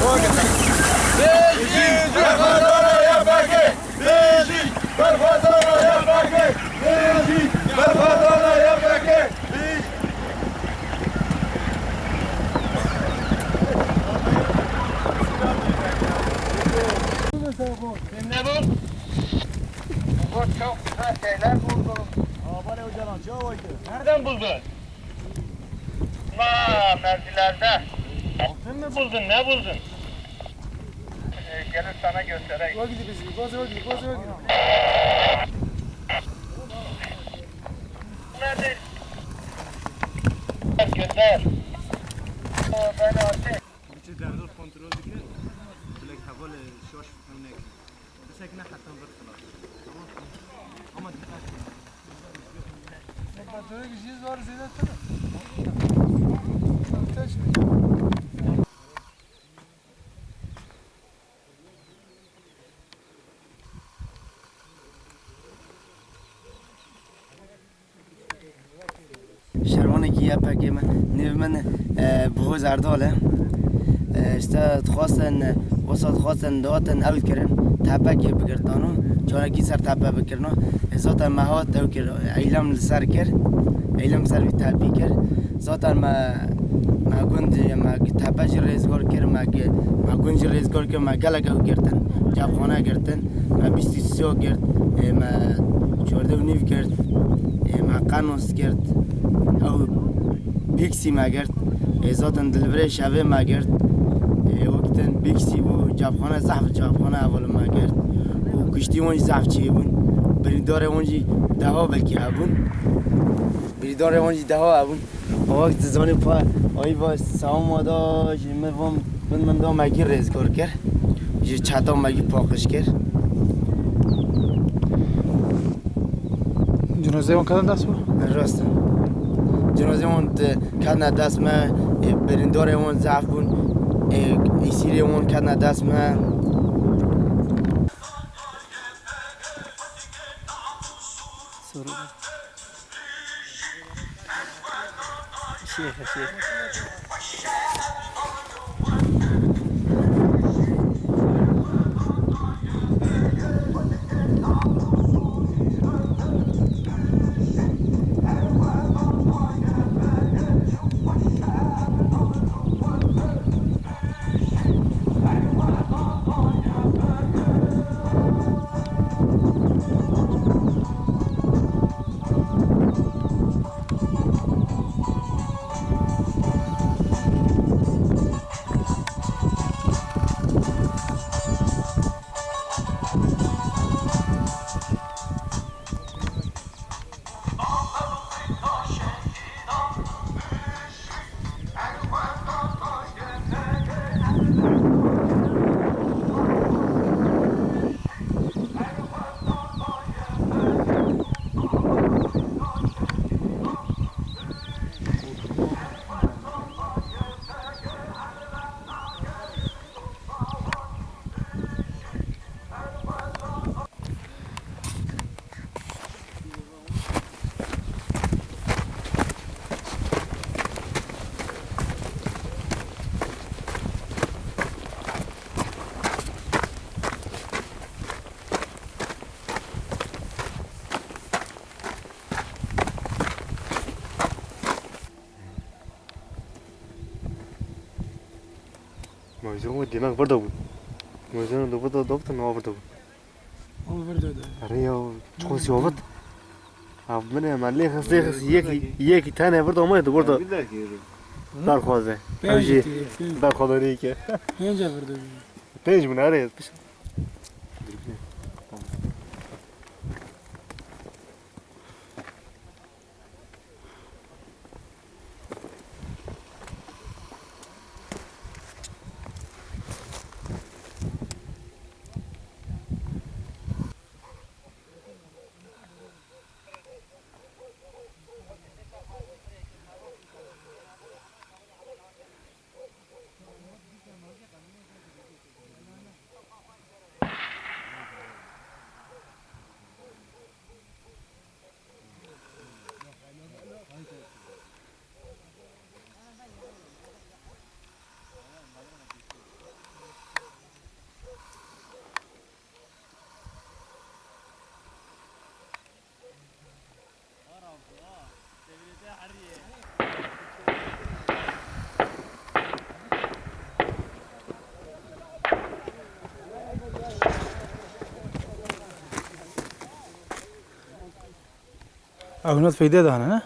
Ne bu? Bu çok güzel şeyler buldum. Bana hocalan çavaydı. Nereden buldun? Mevzilerde. Altın mı buldun? Ne buldun? Gelir sana göstereyim. Vakit bizi. Bazı vakit. Nerede? Göster. Ben artık. Biçi derdur kontrol diye. Bilek haval şoş örnek. Sakine hatta bir kılar. Ama dikkat. Batırı gücüz var zeynep mi? شرمانه کی پاکی من نیو من بخوز ارداله است خواستن وسط خواستن داتن اول کردن تپکی بگردانو چون کی سر تپه بکردن ذات مهات تو کرد ایلام سر کرد ایلام سر وی تپی کرد ذات ما گند ما تپه ریزگار کرد ما گنج ریزگار کرد ما گله کو کردن جاب خانه کردن ما 23 کرد ما 14 نیو کرد ما قانوس کرد او بیکسی مگرد ازادن دلبره شبه مگرد وقتن بیکسی و جابخانه جابخانه اول مگرد و کشتی اونجی زعف چیه بون بریدار اونجی دها بلکی هبون بریدار اونجی دها هبون وقت زمانی پا آی با سام مادا من دا مگی رزگار کرد جه چتا مگی پاکش کرد جنازه اون کدام دست بود؟ راست جنازه اون کدن دست ما بریندار اون ضعف بون ایسیری اون کدن دست ما شیخ موضوع دماغ برضه موضوع ده ضبط إنه برضه برضه أريو تكون سيوفت من مالي خس يك تاني برضه ما يده برضه دار خوازه أجي دار خوازه ريكه هنجا برضه تيجي من أريد بس اونات فایده دهنه نه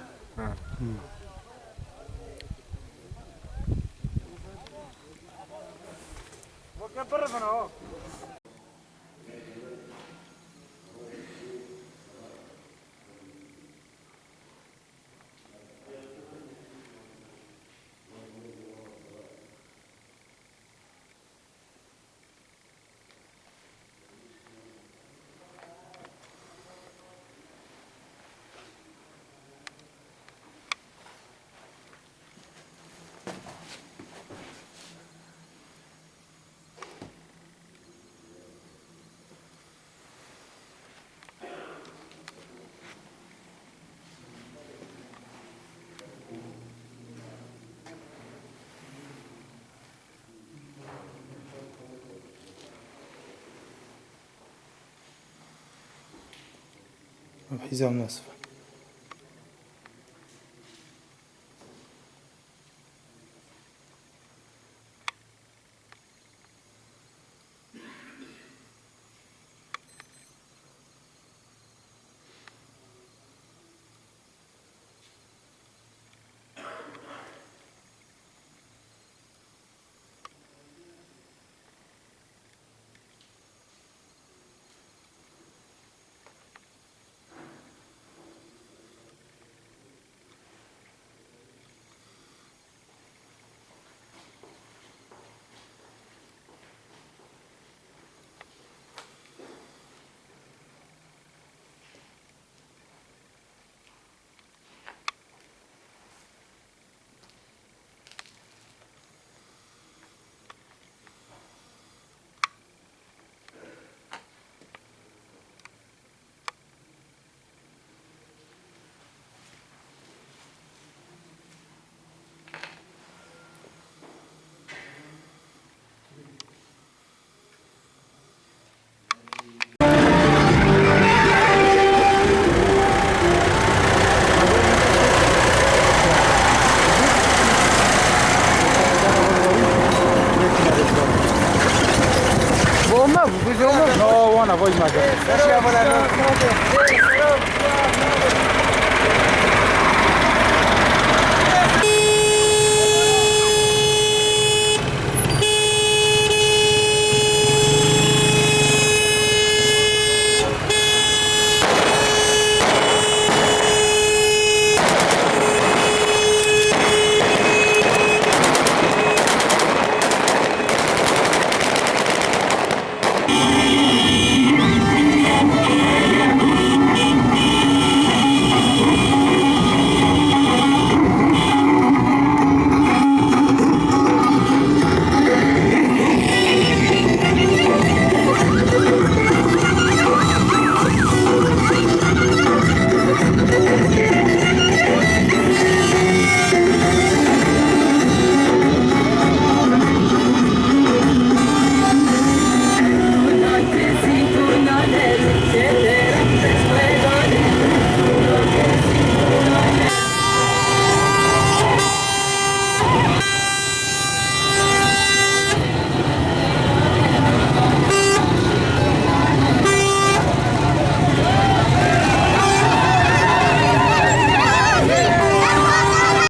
حزام نصف Bomba, bu güzel olmaz. No, ona voy más.